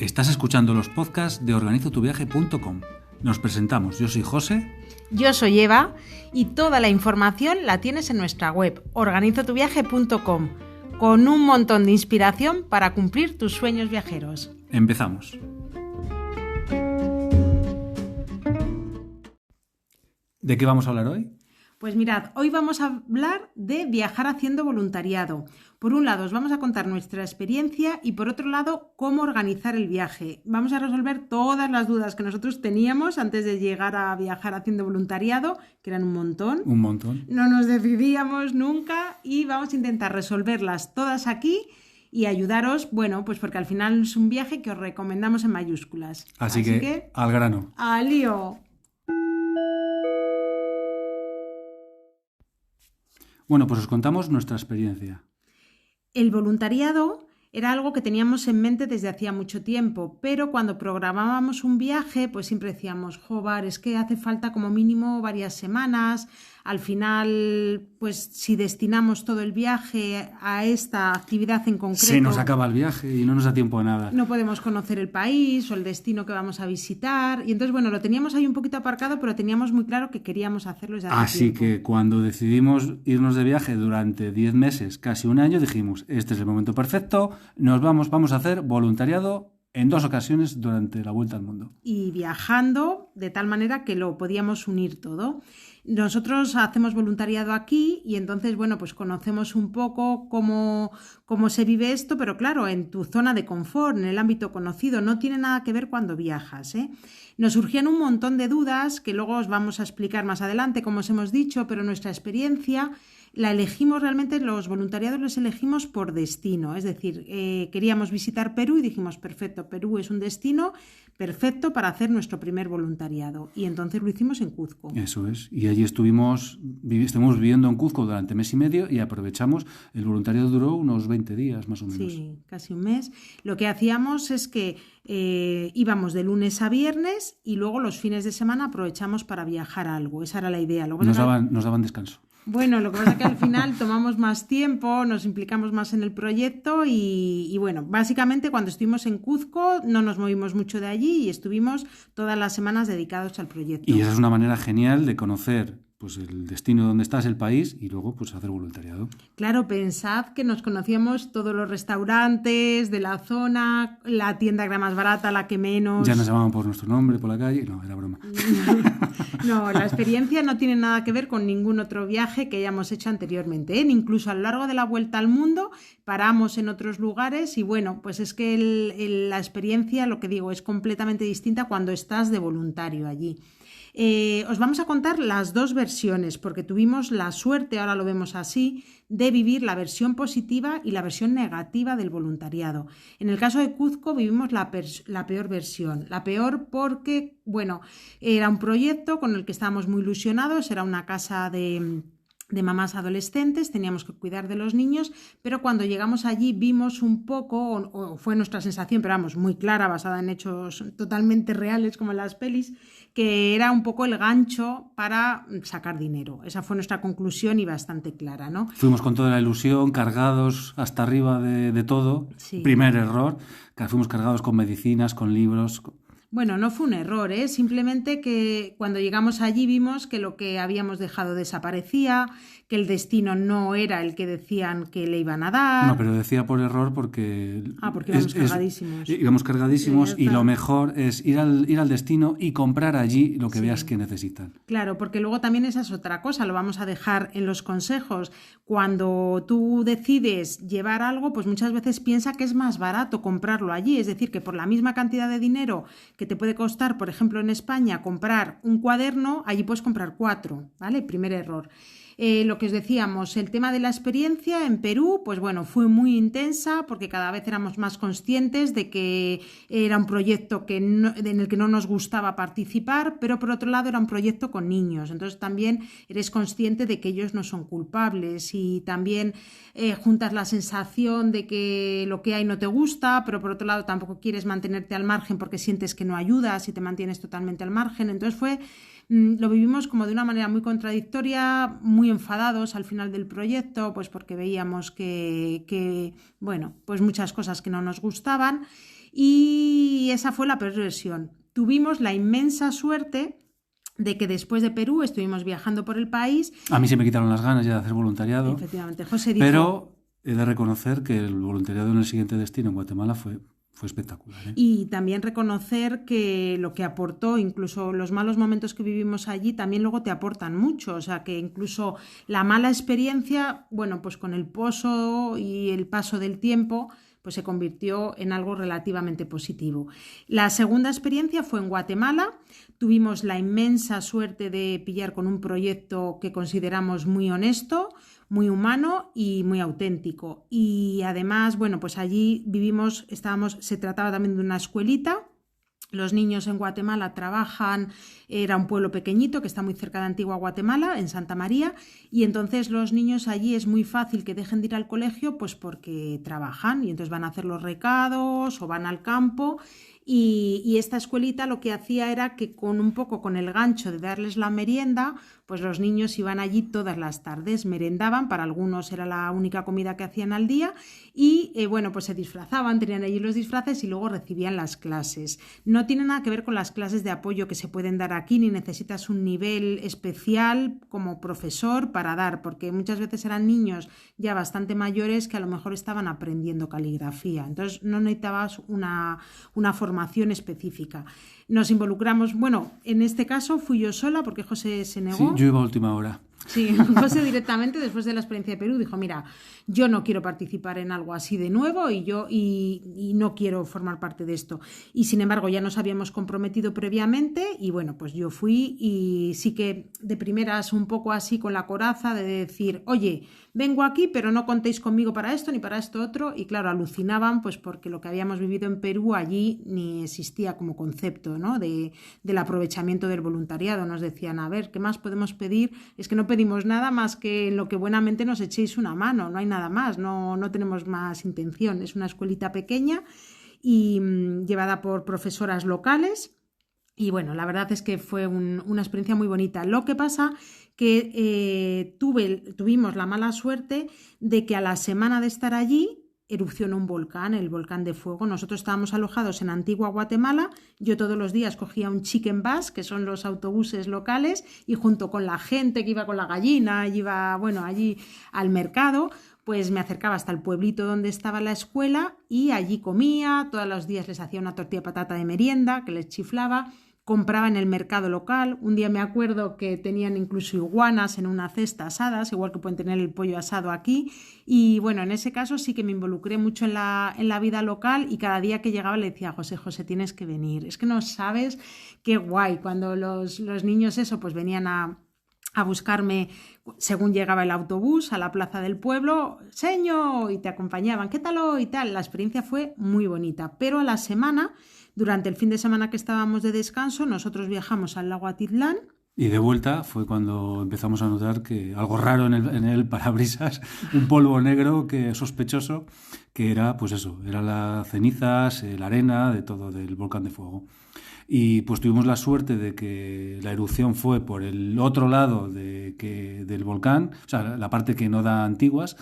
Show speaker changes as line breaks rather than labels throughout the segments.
Estás escuchando los podcasts de organizotuviaje.com. Nos presentamos, yo soy José.
Yo soy Eva y toda la información la tienes en nuestra web, organizotuviaje.com, con un montón de inspiración para cumplir tus sueños viajeros.
Empezamos. ¿De qué vamos a hablar hoy?
Pues mirad, hoy vamos a hablar de viajar haciendo voluntariado. Por un lado, os vamos a contar nuestra experiencia y por otro lado, cómo organizar el viaje. Vamos a resolver todas las dudas que nosotros teníamos antes de llegar a viajar haciendo voluntariado, que eran un montón.
Un montón.
No nos decidíamos nunca y vamos a intentar resolverlas todas aquí y ayudaros, bueno, pues porque al final es un viaje que os recomendamos en mayúsculas.
Así que al grano.
¡Al lío!
Bueno, pues os contamos nuestra experiencia.
El voluntariado era algo que teníamos en mente desde hacía mucho tiempo, pero cuando programábamos un viaje, pues siempre decíamos, joder, es que hace falta como mínimo varias semanas. Al final, pues si destinamos todo el viaje a esta actividad en concreto,
se nos acaba el viaje y no nos da tiempo a nada.
No podemos conocer el país o el destino que vamos a visitar. Y entonces, bueno, lo teníamos ahí un poquito aparcado, pero teníamos muy claro que queríamos hacerlo desde hace
Así
tiempo.
que cuando decidimos irnos de viaje durante 10 meses, casi un año, dijimos, este es el momento perfecto, vamos a hacer voluntariado en 2 ocasiones durante la vuelta al mundo.
Y viajando de tal manera que lo podíamos unir todo. Nosotros hacemos voluntariado aquí y entonces, bueno, pues conocemos un poco cómo se vive esto, pero claro, en tu zona de confort, en el ámbito conocido, no tiene nada que ver cuando viajas, ¿eh? Nos surgían un montón de dudas que luego os vamos a explicar más adelante, como os hemos dicho, pero nuestra experiencia la elegimos realmente, los voluntariados los elegimos por destino, es decir, queríamos visitar Perú y dijimos, perfecto, Perú es un destino perfecto para hacer nuestro primer voluntariado y entonces lo hicimos en Cuzco.
Eso es, y allí estuvimos viviendo en Cuzco durante mes y medio y aprovechamos, el voluntariado duró unos 20 días más o menos.
Sí, casi un mes. Lo que hacíamos es que íbamos de lunes a viernes y luego los fines de semana aprovechamos para viajar algo, esa era la idea.
Nos daban descanso.
Bueno, lo que pasa es que al final tomamos más tiempo, nos implicamos más en el proyecto y bueno, básicamente cuando estuvimos en Cuzco no nos movimos mucho de allí y estuvimos todas las semanas dedicados al proyecto.
Y esa es una manera genial de conocer pues el destino donde estás, el país, y luego pues hacer voluntariado.
Claro, pensad que nos conocíamos todos los restaurantes de la zona, la tienda que era más barata, la que menos.
Ya nos llamaban por nuestro nombre por la calle, no, era broma.
No, la experiencia no tiene nada que ver con ningún otro viaje que hayamos hecho anteriormente, ¿eh? Incluso a lo largo de la vuelta al mundo paramos en otros lugares y bueno, pues es que la experiencia, lo que digo, es completamente distinta cuando estás de voluntario allí. Os vamos a contar las dos versiones porque tuvimos la suerte, ahora lo vemos así, de vivir la versión positiva y la versión negativa del voluntariado. En el caso de Cuzco vivimos la peor versión, la peor porque, bueno, era un proyecto con el que estábamos muy ilusionados, era una casa de mamás adolescentes, teníamos que cuidar de los niños, pero cuando llegamos allí vimos un poco, o fue nuestra sensación, pero vamos, muy clara, basada en hechos totalmente reales como en las pelis, que era un poco el gancho para sacar dinero. Esa fue nuestra conclusión y bastante clara, ¿no?
Fuimos con toda la ilusión, cargados hasta arriba de todo. Sí. Primer error, que fuimos cargados con medicinas, con libros.
Bueno, no fue un error, ¿eh? Simplemente que cuando llegamos allí vimos que lo que habíamos dejado desaparecía, que el destino no era el que decían que le iban a dar.
No, pero decía por error porque...
porque íbamos cargadísimos.
Íbamos cargadísimos y lo mejor es ir al destino y comprar allí lo que veas que necesitan.
Claro, porque luego también esa es otra cosa, lo vamos a dejar en los consejos. Cuando tú decides llevar algo, pues muchas veces piensa que es más barato comprarlo allí, es decir, que por la misma cantidad de dinero que te puede costar, por ejemplo, en España, comprar un cuaderno, allí puedes comprar 4, ¿vale? Primer error. Lo que os decíamos, el tema de la experiencia en Perú, pues bueno, fue muy intensa porque cada vez éramos más conscientes de que era un proyecto en el que no nos gustaba participar, pero por otro lado era un proyecto con niños, entonces también eres consciente de que ellos no son culpables y también juntas la sensación de que lo que hay no te gusta, pero por otro lado tampoco quieres mantenerte al margen porque sientes que no ayudas y te mantienes totalmente al margen, entonces fue lo vivimos como de una manera muy contradictoria, muy enfadados al final del proyecto, pues porque veíamos que bueno, pues muchas cosas que no nos gustaban, y esa fue la peor versión. Tuvimos la inmensa suerte de que después de Perú estuvimos viajando por el país.
A mí se me quitaron las ganas ya de hacer voluntariado.
Efectivamente, José dijo...
Pero he de reconocer que el voluntariado en el siguiente destino, en Guatemala, fue espectacular, ¿eh?
Y también reconocer que lo que aportó, incluso los malos momentos que vivimos allí, también luego te aportan mucho. O sea, que incluso la mala experiencia, bueno, pues con el pozo y el paso del tiempo, pues se convirtió en algo relativamente positivo. La segunda experiencia fue en Guatemala. Tuvimos la inmensa suerte de pillar con un proyecto que consideramos muy honesto, muy humano y muy auténtico. Y además, bueno, pues allí se trataba también de una escuelita. Los niños en Guatemala trabajan, era un pueblo pequeñito que está muy cerca de Antigua Guatemala, en Santa María, y entonces los niños allí es muy fácil que dejen de ir al colegio pues porque trabajan y entonces van a hacer los recados o van al campo. Y esta escuelita lo que hacía era que con el gancho de darles la merienda, pues los niños iban allí todas las tardes, merendaban, para algunos era la única comida que hacían al día y bueno, pues se disfrazaban, tenían allí los disfraces y luego recibían las clases. No tiene nada que ver con las clases de apoyo que se pueden dar aquí, ni necesitas un nivel especial como profesor para dar, porque muchas veces eran niños ya bastante mayores que a lo mejor estaban aprendiendo caligrafía, entonces no necesitabas una formación específica. Nos involucramos, bueno, en este caso fui yo sola porque José se negó.
Sí, yo iba a última hora.
Sí, José directamente después de la experiencia de Perú dijo, mira, yo no quiero participar en algo así de nuevo y no quiero formar parte de esto. Y sin embargo ya nos habíamos comprometido previamente y bueno, pues yo fui y sí que de primeras un poco así con la coraza de decir, oye, vengo aquí pero no contéis conmigo para esto ni para esto otro, y claro, alucinaban pues porque lo que habíamos vivido en Perú allí ni existía como concepto, ¿no? del aprovechamiento del voluntariado. Nos decían, a ver, ¿qué más podemos pedir? Es que no pedimos nada más que en lo que buenamente nos echéis una mano, no hay nada más, no tenemos más intención. Es una escuelita pequeña y llevada por profesoras locales y bueno, la verdad es que fue una experiencia muy bonita. Lo que pasa que tuvimos la mala suerte de que a la semana de estar allí erupcionó un volcán, el volcán de fuego. Nosotros estábamos alojados en Antigua Guatemala, yo todos los días cogía un chicken bus, que son los autobuses locales, y junto con la gente que iba con la gallina, iba, bueno, allí al mercado, pues me acercaba hasta el pueblito donde estaba la escuela y allí comía, todos los días les hacía una tortilla de patata de merienda que les chiflaba. Compraba en el mercado local. Un día me acuerdo que tenían incluso iguanas en una cesta asadas, igual que pueden tener el pollo asado aquí. Y bueno, en ese caso sí que me involucré mucho en la vida local y cada día que llegaba le decía, José, tienes que venir. Es que no sabes qué guay cuando los niños pues venían a buscarme según llegaba el autobús a la plaza del pueblo, señor, y te acompañaban, ¿qué tal hoy? Y tal. La experiencia fue muy bonita, pero a la semana, durante el fin de semana que estábamos de descanso, nosotros viajamos al lago Atitlán.
Y de vuelta fue cuando empezamos a notar que algo raro en el parabrisas, un polvo negro sospechoso, que era pues eso, eran las cenizas, la arena, de todo, del volcán de fuego. Y pues tuvimos la suerte de que la erupción fue por el otro lado del volcán, o sea, la parte que no da Antiguas,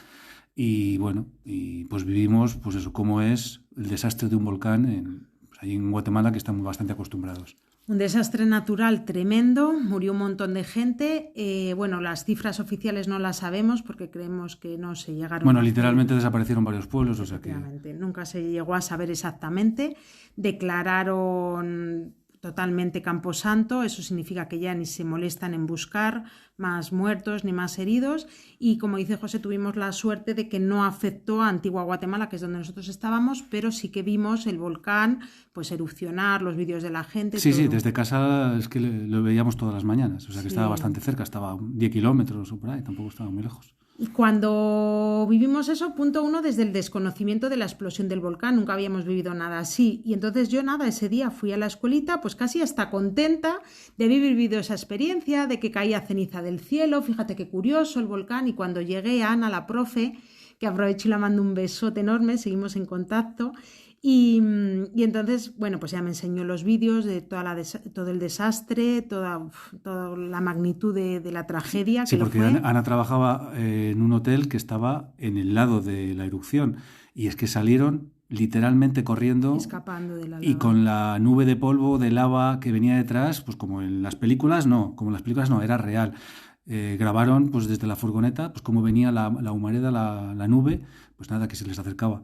y bueno, y pues vivimos pues eso, cómo es el desastre de un volcán allí en Guatemala, que estamos bastante acostumbrados.
Un desastre natural tremendo, murió un montón de gente. Bueno, las cifras oficiales no las sabemos porque creemos que no se llegaron.
Bueno, literalmente desaparecieron varios pueblos, o sea que
nunca se llegó a saber exactamente. Declararon totalmente camposanto, eso significa que ya ni se molestan en buscar más muertos ni más heridos, y como dice José, tuvimos la suerte de que no afectó a Antigua Guatemala, que es donde nosotros estábamos, pero sí que vimos el volcán pues erupcionar, los vídeos de la gente.
Sí, todo. Sí, desde casa es que lo veíamos todas las mañanas, o sea que estaba bastante cerca, estaba 10 kilómetros o por ahí, tampoco estaba muy lejos.
Cuando vivimos eso, punto uno, desde el desconocimiento de la explosión del volcán, nunca habíamos vivido nada así, y entonces yo ese día fui a la escuelita pues casi hasta contenta de haber vivido esa experiencia, de que caía ceniza del cielo, fíjate qué curioso el volcán, y cuando llegué a Ana, la profe, que aprovecho y la mando un besote enorme, seguimos en contacto, Y entonces, bueno, pues ya me enseñó los vídeos de todo el desastre, toda la magnitud de la tragedia
Sí,
que lo
porque
fue.
Ana trabajaba en un hotel que estaba en el lado de la erupción y es que salieron literalmente corriendo
Escapando de la
y
lava.
con la nube de polvo, de lava que venía detrás, pues como en las películas no, era real. Grabaron pues desde la furgoneta pues cómo venía la humareda, la nube, pues nada, que se les acercaba.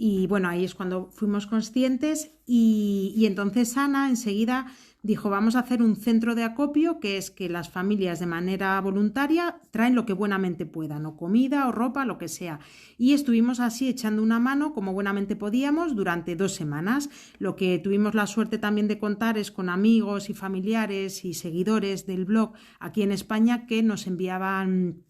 Y bueno, ahí es cuando fuimos conscientes y entonces Ana enseguida dijo, vamos a hacer un centro de acopio, que es que las familias de manera voluntaria traen lo que buenamente puedan, o comida o ropa, lo que sea. Y estuvimos así echando una mano como buenamente podíamos durante 2 semanas. Lo que tuvimos la suerte también de contar es con amigos y familiares y seguidores del blog aquí en España que nos enviaban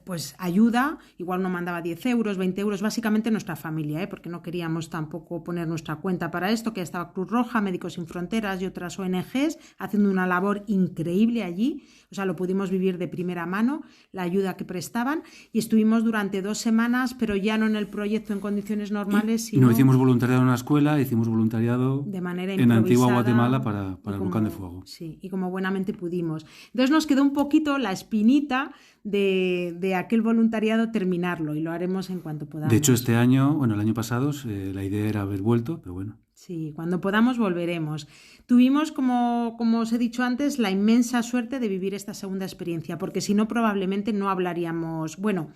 pues ayuda, igual nos mandaba 10 euros, 20 euros, básicamente nuestra familia, porque no queríamos tampoco poner nuestra cuenta para esto, que estaba Cruz Roja, Médicos Sin Fronteras y otras ONGs haciendo una labor increíble allí, o sea, lo pudimos vivir de primera mano, la ayuda que prestaban, y estuvimos durante 2 semanas, pero ya no en el proyecto en condiciones normales,
Y
sino
no hicimos voluntariado en una escuela, hicimos voluntariado
de manera
en Antigua
improvisada
Guatemala para el
como,
volcán de fuego.
sí, y como buenamente pudimos. Entonces nos quedó un poquito la espinita de aquel voluntariado terminarlo y lo haremos en cuanto podamos.
De hecho, este año, bueno, el año pasado, la idea era haber vuelto, pero bueno.
Sí, cuando podamos volveremos. Tuvimos, como os he dicho antes, la inmensa suerte de vivir esta segunda experiencia, porque si no probablemente no hablaríamos, bueno,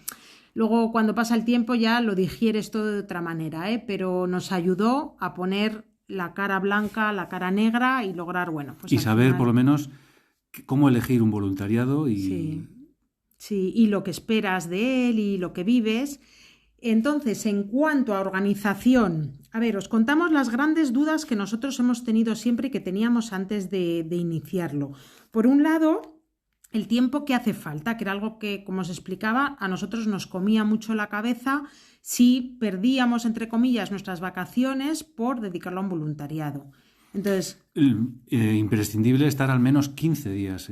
luego cuando pasa el tiempo ya lo digieres todo de otra manera, pero nos ayudó a poner la cara blanca, la cara negra y lograr, bueno, pues
y
al
saber
final,
por lo menos cómo elegir un voluntariado y...
sí. Sí, y lo que esperas de él y lo que vives. Entonces, en cuanto a organización, a ver, os contamos las grandes dudas que nosotros hemos tenido siempre y que teníamos antes de iniciarlo. Por un lado, el tiempo que hace falta, que era algo que, como os explicaba, a nosotros nos comía mucho la cabeza si perdíamos, entre comillas, nuestras vacaciones por dedicarlo a un voluntariado. Entonces,
imprescindible estar al menos 15 días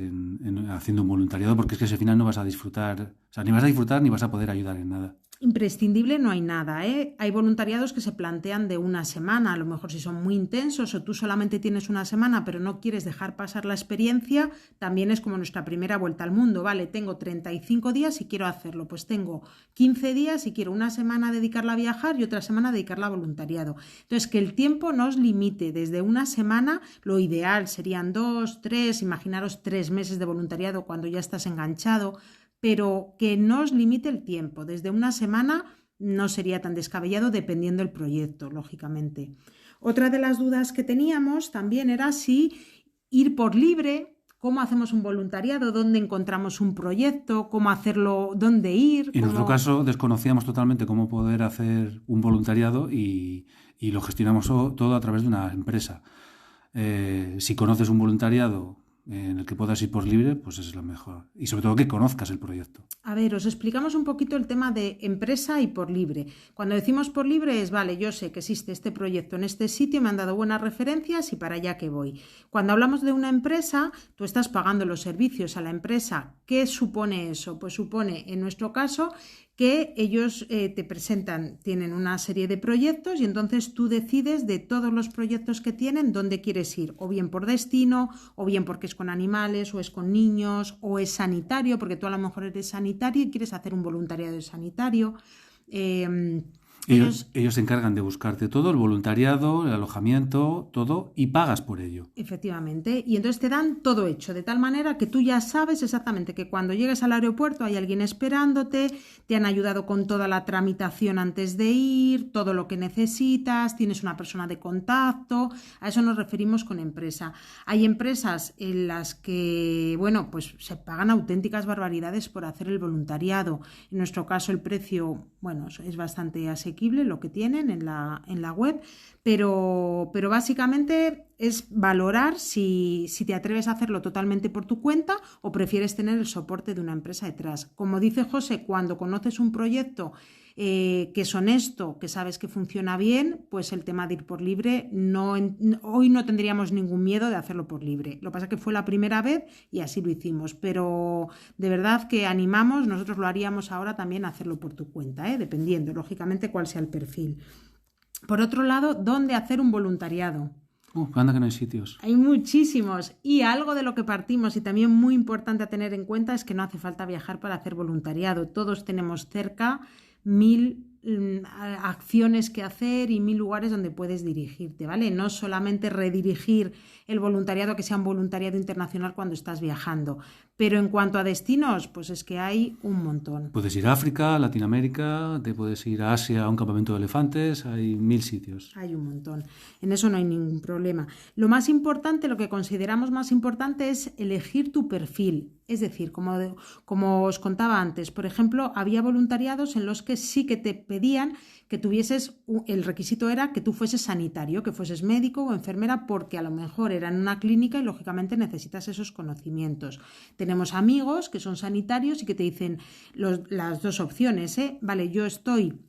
haciendo un voluntariado, porque es que al final no vas a disfrutar, o sea, ni vas a disfrutar ni vas a poder ayudar en nada.
Imprescindible no hay nada, Hay voluntariados que se plantean de una semana, a lo mejor si son muy intensos o tú solamente tienes una semana pero no quieres dejar pasar la experiencia, también es como nuestra primera vuelta al mundo, vale, tengo 35 días y quiero hacerlo, pues tengo 15 días y quiero una semana dedicarla a viajar y otra semana dedicarla a voluntariado. Entonces, que el tiempo no os limite, desde una semana, lo ideal serían 2, 3, imaginaros 3 meses de voluntariado cuando ya estás enganchado, pero que no os limite el tiempo. Desde una semana no sería tan descabellado dependiendo del proyecto, lógicamente. Otra de las dudas que teníamos también era si ir por libre, cómo hacemos un voluntariado, dónde encontramos un proyecto, cómo hacerlo, dónde ir.
En nuestro caso desconocíamos totalmente cómo poder hacer un voluntariado y lo gestionamos todo a través de una empresa. Si conoces un voluntariado en el que puedas ir por libre, pues es lo mejor. Y sobre todo que conozcas el proyecto.
A ver, os explicamos un poquito el tema de empresa y por libre. Cuando decimos por libre es, vale, yo sé que existe este proyecto en este sitio, me han dado buenas referencias y para allá que voy. Cuando hablamos de una empresa, tú estás pagando los servicios a la empresa. ¿Qué supone eso? Pues supone, en nuestro caso, que ellos te presentan, tienen una serie de proyectos y entonces tú decides de todos los proyectos que tienen dónde quieres ir, o bien por destino, o bien porque es con animales, o es con niños, o es sanitario, porque tú a lo mejor eres sanitario y quieres hacer un voluntariado de sanitario.
Ellos se encargan de buscarte todo, el voluntariado, el alojamiento, todo, y pagas por ello.
Efectivamente, y entonces te dan todo hecho, de tal manera que tú ya sabes exactamente que cuando llegues al aeropuerto hay alguien esperándote, te han ayudado con toda la tramitación antes de ir, todo lo que necesitas, tienes una persona de contacto, a eso nos referimos con empresa. Hay empresas en las que, bueno, pues se pagan auténticas barbaridades por hacer el voluntariado. En nuestro caso el precio, bueno, es bastante asequible lo que tienen en la web, pero básicamente es valorar si te atreves a hacerlo totalmente por tu cuenta o prefieres tener el soporte de una empresa detrás. Como dice José, cuando conoces un proyecto que es honesto, que sabes que funciona bien, pues el tema de ir por libre, hoy no tendríamos ningún miedo de hacerlo por libre. Lo que pasa es que fue la primera vez y así lo hicimos, pero de verdad que animamos, nosotros lo haríamos ahora también a hacerlo por tu cuenta, dependiendo, lógicamente, cuál sea el perfil. Por otro lado, ¿dónde hacer un voluntariado?
Anda que no hay sitios.
Hay muchísimos. Y algo de lo que partimos y también muy importante a tener en cuenta es que no hace falta viajar para hacer voluntariado. Todos tenemos cerca 1000 acciones que hacer y 1000 lugares donde puedes dirigirte, ¿vale? No solamente redirigir el voluntariado que sea un voluntariado internacional cuando estás viajando, pero en cuanto a destinos, pues es que hay un montón.
Puedes ir a África, Latinoamérica, te puedes ir a Asia a un campamento de elefantes, hay 1000 sitios.
Hay un montón. En eso no hay ningún problema. Lo más importante, lo que consideramos más importante es elegir tu perfil. Es decir, como os contaba antes, por ejemplo, había voluntariados en los que sí que te pedían que tuvieses, el requisito era que tú fueses sanitario, que fueses médico o enfermera, porque a lo mejor era en una clínica y lógicamente necesitas esos conocimientos. Tenemos amigos que son sanitarios y que te dicen las dos opciones, vale, yo estoy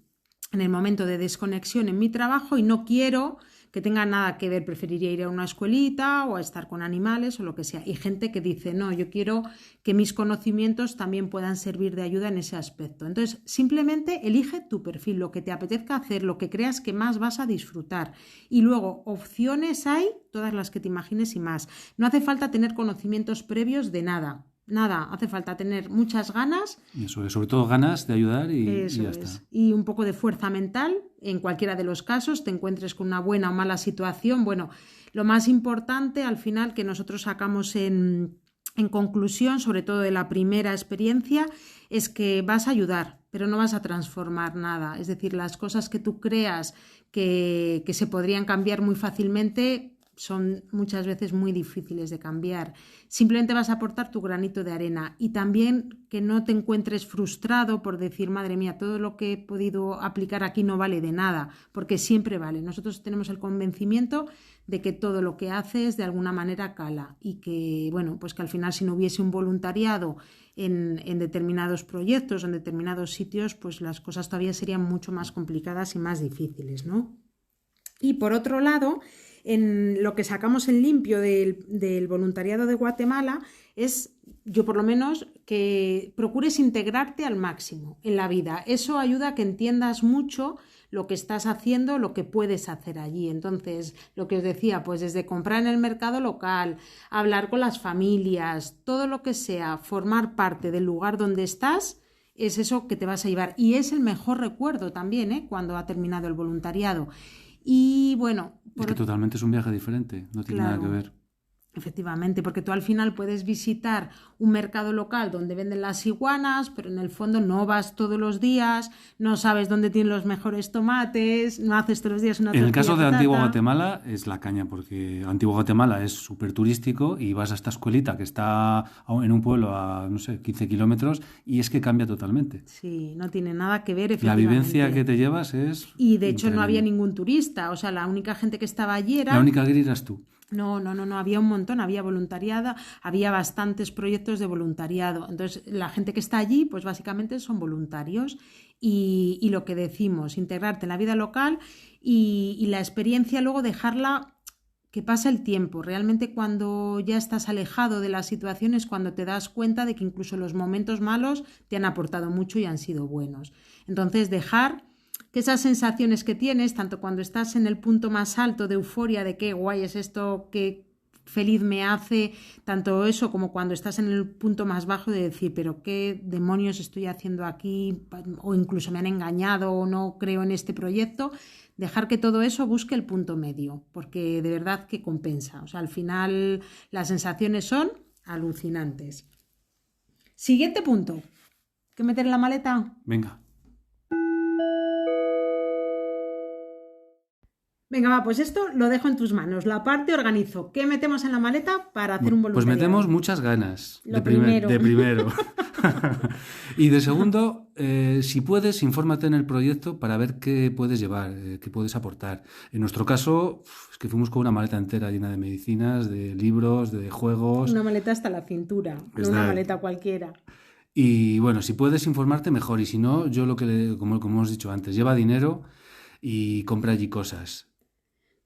en el momento de desconexión en mi trabajo y no quiero que tenga nada que ver, preferiría ir a una escuelita o a estar con animales o lo que sea. Y gente que dice, no, yo quiero que mis conocimientos también puedan servir de ayuda en ese aspecto. Entonces, simplemente elige tu perfil, lo que te apetezca hacer, lo que creas que más vas a disfrutar. Y luego, opciones hay, todas las que te imagines y más. No hace falta tener conocimientos previos de nada. Nada, hace falta tener muchas ganas.
Eso es, sobre todo ganas de ayudar y ya está.
Y un poco de fuerza mental, en cualquiera de los casos, te encuentres con una buena o mala situación. Bueno, lo más importante al final que nosotros sacamos en conclusión, sobre todo de la primera experiencia, es que vas a ayudar, pero no vas a transformar nada. Es decir, las cosas que tú creas que se podrían cambiar muy fácilmente son muchas veces muy difíciles de cambiar. Simplemente vas a aportar tu granito de arena y también que no te encuentres frustrado por decir, madre mía, todo lo que he podido aplicar aquí no vale de nada, porque siempre vale. Nosotros tenemos el convencimiento de que todo lo que haces de alguna manera cala y que, bueno, pues que al final si no hubiese un voluntariado en determinados proyectos, en determinados sitios, pues las cosas todavía serían mucho más complicadas y más difíciles, ¿no? Y por otro lado, en lo que sacamos en limpio del voluntariado de Guatemala es, yo por lo menos, que procures integrarte al máximo en la vida. Eso ayuda a que entiendas mucho lo que estás haciendo, lo que puedes hacer allí. Entonces, lo que os decía, pues desde comprar en el mercado local, hablar con las familias, todo lo que sea, formar parte del lugar donde estás, es eso que te vas a llevar. Y es el mejor recuerdo también, cuando ha terminado el voluntariado. Y bueno...
Es que totalmente es un viaje diferente, no tiene nada que ver.
Efectivamente, porque tú al final puedes visitar un mercado local donde venden las iguanas, pero en el fondo no vas todos los días, no sabes dónde tienen los mejores tomates, no haces todos los días una tortilla.
En el caso de
patata.
Antigua Guatemala es la caña, porque Antigua Guatemala es súper turístico y vas a esta escuelita que está en un pueblo a, no sé, 15 kilómetros y es que cambia totalmente.
Sí, no tiene nada que ver,
La
efectivamente.
vivencia que te llevas es...
Y de hecho
increíble.
no había ningún turista, o sea, la única gente que estaba allí era...
La única guiri eras tú.
No, había un montón, había voluntariado, había bastantes proyectos de voluntariado. Entonces, la gente que está allí, pues básicamente son voluntarios y lo que decimos, integrarte en la vida local y la experiencia luego dejarla que pase el tiempo. Realmente cuando ya estás alejado de las situaciones, cuando te das cuenta de que incluso los momentos malos te han aportado mucho y han sido buenos. Entonces, dejar... que esas sensaciones que tienes, tanto cuando estás en el punto más alto de euforia, de qué guay es esto, qué feliz me hace, tanto eso como cuando estás en el punto más bajo de decir, pero qué demonios estoy haciendo aquí, o incluso me han engañado o no creo en este proyecto, dejar que todo eso busque el punto medio, porque de verdad que compensa. O sea, al final las sensaciones son alucinantes. Siguiente punto. ¿Qué meter en la maleta?
Venga.
Venga, va, pues esto lo dejo en tus manos. La parte organizo. ¿Qué metemos en la maleta para hacer un
Pues
voluntariado?
metemos muchas ganas.
Lo primero.
De primero. Y de segundo, si puedes, infórmate en el proyecto para ver qué puedes llevar, qué puedes aportar. En nuestro caso, es que fuimos con una maleta entera llena de medicinas, de libros, de juegos.
Una maleta hasta la cintura, no una maleta cualquiera.
Y bueno, si puedes informarte, mejor. Y si no, yo como hemos dicho antes, lleva dinero y compra allí cosas.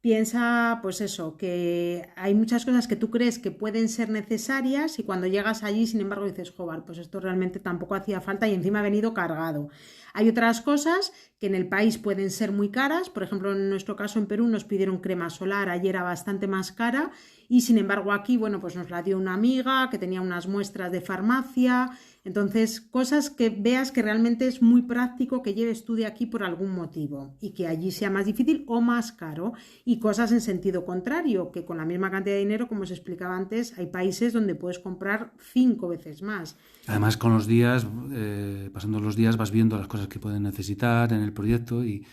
Piensa, pues eso, que hay muchas cosas que tú crees que pueden ser necesarias y cuando llegas allí, sin embargo, dices, joder, pues esto realmente tampoco hacía falta y encima ha venido cargado. Hay otras cosas que en el país pueden ser muy caras, por ejemplo, en nuestro caso en Perú nos pidieron crema solar, allí era bastante más cara y sin embargo aquí, bueno, pues nos la dio una amiga que tenía unas muestras de farmacia. Entonces, cosas que veas que realmente es muy práctico que lleves tú de aquí por algún motivo y que allí sea más difícil o más caro. Y cosas en sentido contrario, que con la misma cantidad de dinero, como os explicaba antes, hay países donde puedes comprar 5 veces más.
Además, con los días, pasando los días, vas viendo las cosas que pueden necesitar en el proyecto y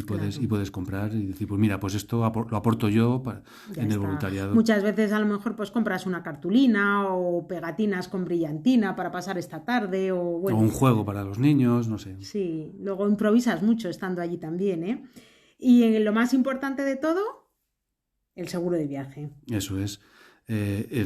puedes comprar y decir, pues mira, pues esto lo aporto yo en el voluntariado.
Muchas veces a lo mejor pues compras una cartulina o pegatinas con brillantina para pasar esta tarde o
un juego para los niños, no sé.
Sí, luego improvisas mucho estando allí también, ¿eh? Y lo más importante de todo, el seguro de viaje.
Eso es.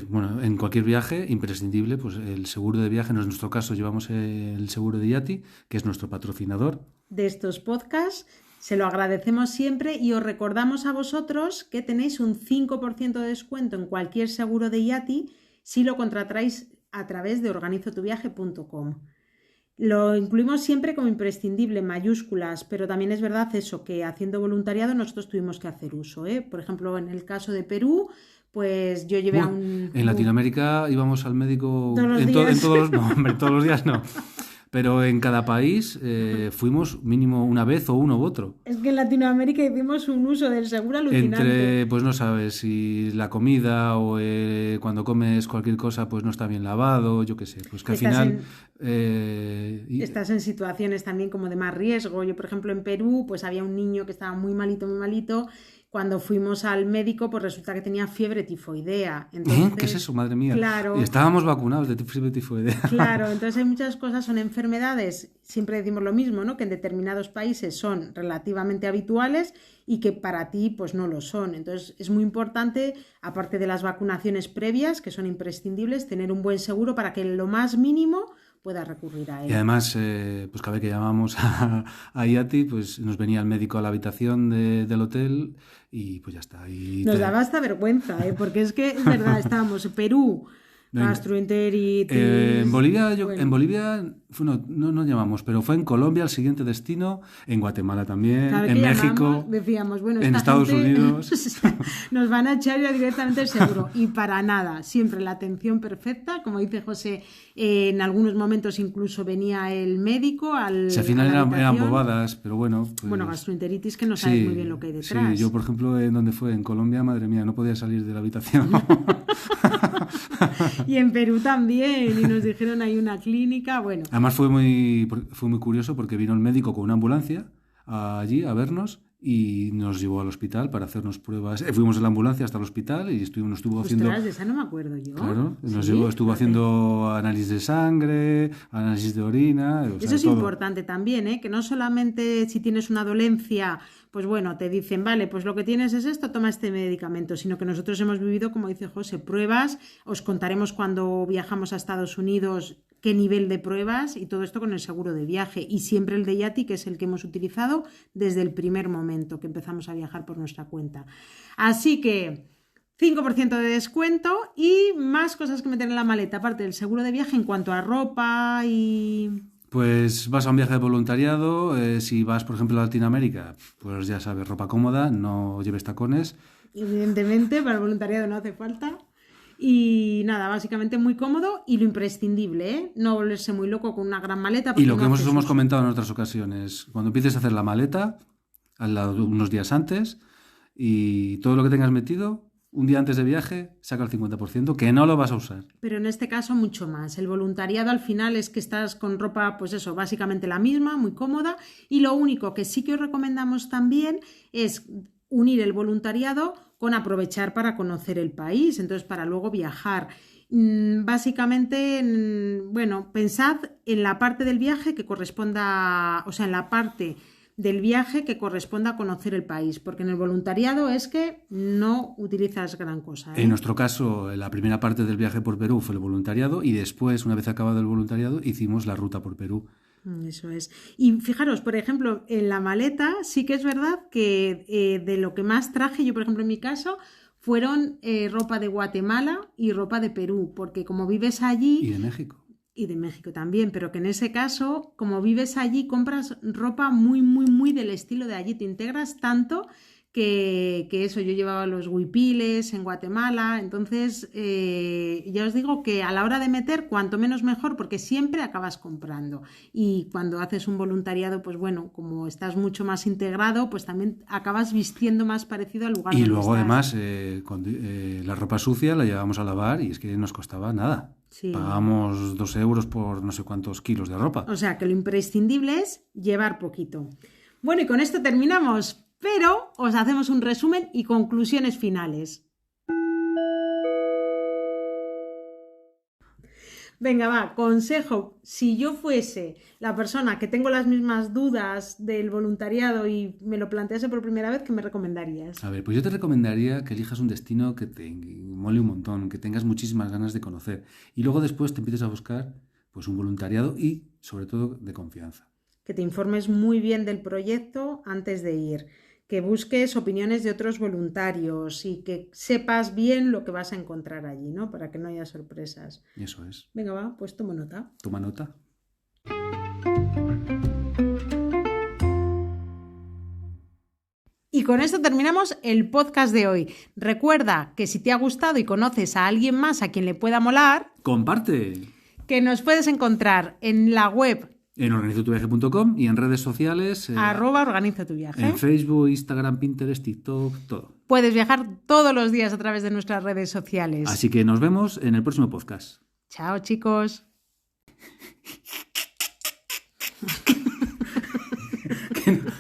Bueno, en cualquier viaje, imprescindible, pues el seguro de viaje. En nuestro caso llevamos el seguro de Yati, que es nuestro patrocinador
de estos podcasts. Se lo agradecemos siempre y os recordamos a vosotros que tenéis un 5% de descuento en cualquier seguro de Yati si lo contratáis a través de organizotuviaje.com. Lo incluimos siempre como imprescindible en mayúsculas, pero también es verdad eso, que haciendo voluntariado nosotros tuvimos que hacer uso, ¿eh? Por ejemplo, en el caso de Perú, pues yo llevé
En Latinoamérica íbamos al médico todos los días no. Pero en cada país fuimos mínimo una vez o uno u otro.
Es que en Latinoamérica hicimos un uso del seguro alucinante.
Pues no sabes si la comida o cuando comes cualquier cosa pues no está bien lavado, yo qué sé. Pues que al final...
Estás en situaciones también como de más riesgo. Yo, por ejemplo, en Perú pues había un niño que estaba muy malito, muy malito. Cuando fuimos al médico, pues resulta que tenía fiebre tifoidea. Entonces,
¿qué es eso? Madre mía.
Claro.
Y estábamos vacunados de fiebre tifoidea.
Claro, entonces hay muchas cosas, son enfermedades, siempre decimos lo mismo, ¿no? Que en determinados países son relativamente habituales y que para ti pues no lo son. Entonces es muy importante, aparte de las vacunaciones previas, que son imprescindibles, tener un buen seguro para que en lo más mínimo pueda recurrir a él.
Y además, pues cada vez que llamábamos a Yati, pues nos venía el médico a la habitación del hotel y pues ya está.
Nos daba hasta vergüenza, porque es que es verdad, estábamos en Perú, gastroenteritis...
En Bolivia no llamamos, pero fue en Colombia el siguiente destino, en Guatemala también, en México,
decíamos, bueno,
en Estados Unidos.
Nos van a echar ya directamente el seguro. Y para nada, siempre la atención perfecta, como dice José, en algunos momentos incluso venía el médico al
al final eran bobadas, pero bueno. Pues,
bueno, gastroenteritis que no sabes muy bien lo que hay detrás.
Sí, yo por ejemplo, en donde fue, en Colombia, madre mía, no podía salir de la habitación.
Y en Perú también, y nos dijeron hay una clínica, bueno.
Además fue muy curioso porque vino el médico con una ambulancia allí a vernos y nos llevó al hospital para hacernos pruebas. Fuimos en la ambulancia hasta el hospital y nos estuvo haciendo...
De esa no me acuerdo yo.
Claro, estuvo haciendo análisis de sangre, análisis de orina...
Eso es todo importante también, que no solamente si tienes una dolencia, pues bueno, te dicen, vale, pues lo que tienes es esto, toma este medicamento, sino que nosotros hemos vivido, como dice José, pruebas, os contaremos cuando viajamos a Estados Unidos qué nivel de pruebas y todo esto con el seguro de viaje y siempre el de Yati, que es el que hemos utilizado desde el primer momento que empezamos a viajar por nuestra cuenta. Así que 5% de descuento y más cosas que meter en la maleta, aparte del seguro de viaje en cuanto a ropa y...
Pues vas a un viaje de voluntariado, si vas por ejemplo a Latinoamérica, pues ya sabes, ropa cómoda, no lleves tacones.
Evidentemente, para el voluntariado no hace falta. Y nada, básicamente muy cómodo y lo imprescindible, no volverse muy loco con una gran maleta.
Y lo que hemos comentado en otras ocasiones, cuando empieces a hacer la maleta, unos días antes, y todo lo que tengas metido, un día antes de viaje, saca el 50%, que no lo vas a usar.
Pero en este caso mucho más. El voluntariado al final es que estás con ropa, pues eso, básicamente la misma, muy cómoda, y lo único que sí que os recomendamos también es unir el voluntariado con aprovechar para conocer el país, entonces para luego viajar. Básicamente, bueno, pensad en la parte del viaje que corresponda, o sea, en la parte del viaje que corresponda a conocer el país, porque en el voluntariado es que no utilizas gran cosa.
En nuestro caso, la primera parte del viaje por Perú fue el voluntariado y después, una vez acabado el voluntariado, hicimos la ruta por Perú.
Eso es. Y fijaros, por ejemplo, en la maleta sí que es verdad que de lo que más traje, yo por ejemplo en mi caso, fueron ropa de Guatemala y ropa de Perú, porque como vives allí...
Y de México.
y de México también, pero que en ese caso, como vives allí, compras ropa muy, muy, muy del estilo de allí, te integras tanto que eso, yo llevaba los huipiles en Guatemala, entonces ya os digo que a la hora de meter, cuanto menos mejor, porque siempre acabas comprando. Y cuando haces un voluntariado, pues bueno, como estás mucho más integrado, pues también acabas vistiendo más parecido al lugar
Y
donde
luego
estás.
además la ropa sucia la llevábamos a lavar y es que nos costaba nada.
Sí.
Pagábamos 2 euros por no sé cuántos kilos de ropa.
O sea que lo imprescindible es llevar poquito. Bueno, y con esto terminamos. Pero os hacemos un resumen y conclusiones finales. Venga, va, consejo. Si yo fuese la persona que tengo las mismas dudas del voluntariado y me lo plantease por primera vez, ¿qué me recomendarías?
A ver, pues yo te recomendaría que elijas un destino que te mole un montón, que tengas muchísimas ganas de conocer y luego después te empieces a buscar pues un voluntariado y sobre todo de confianza.
Que te informes muy bien del proyecto antes de ir. Que busques opiniones de otros voluntarios y que sepas bien lo que vas a encontrar allí, ¿no? Para que no haya sorpresas.
Eso es.
Venga, va, pues tomo nota.
Toma nota.
Y con esto terminamos el podcast de hoy. Recuerda que si te ha gustado y conoces a alguien más a quien le pueda molar,
¡comparte!
Que nos puedes encontrar en la web
en organizotuviaje.com y en redes sociales.
@organiza tu viaje.
En Facebook, Instagram, Pinterest, TikTok, todo.
Puedes viajar todos los días a través de nuestras redes sociales.
Así que nos vemos en el próximo podcast.
Chao, chicos.